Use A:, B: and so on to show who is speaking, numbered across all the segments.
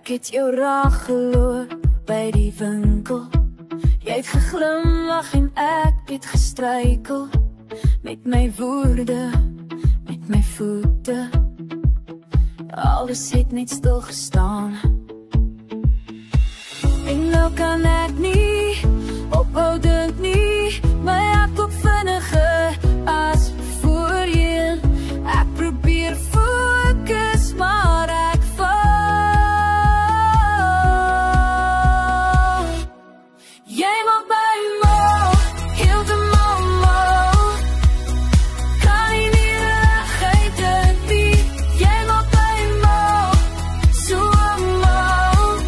A: Ek het jou raak geloop by die winkel. Jy het geglimlag en ek het gestruikel. Met my woorde, met my voete. Alles het net stil gestaan. En nou kan ek nie ophou dink nie. My hart klop vinniger as voorheen. Ek probeer fokus, maar ek val. Jy maak my mal, heeltemal mal. Kan nie meer reguit dink nie. Jy maak my mal, so mal.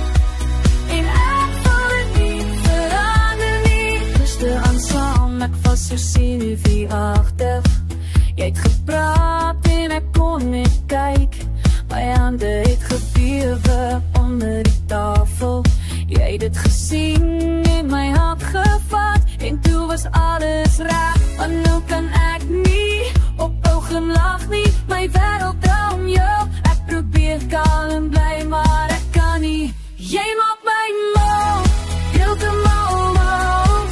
A: En ek voel dit nie verander nie. Gisteraan saam, ek was so senuweeagtig. Jy het gepraat en ek kon net kyk. My hande het gebewe onder die tafel. Jy het dit gesien en my hand gevat. En toe was alles reg, maar nou kan ek nie ophou glimlag nie. My wêreld draai om jou. Ek probeer kalm bly, maar ek kan nie. Jy maak my mal, heeltemal mal.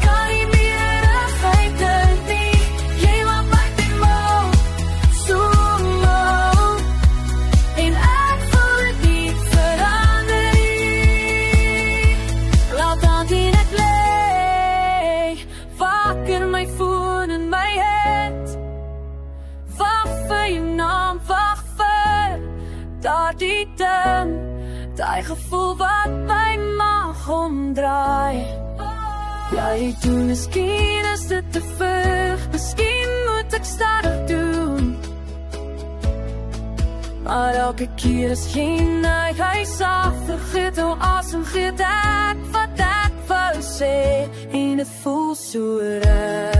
A: Kan nie meer reguit dink nie. Jy maak my mal, so mal. En ek voel dit nie verander nie. Laat dan die net lê. Wakker my foon in my hand. Wag vir jou naam, wag vir daardie ding. Daai gevoel wat my mag omdraai. Jy doen miskien is dit te vlug. Miskien moet ek stadig doen. Maar elke keer is geen hy sag. Vergeet hoe asem geet ek wat ek wou sê. En dit voel so reg.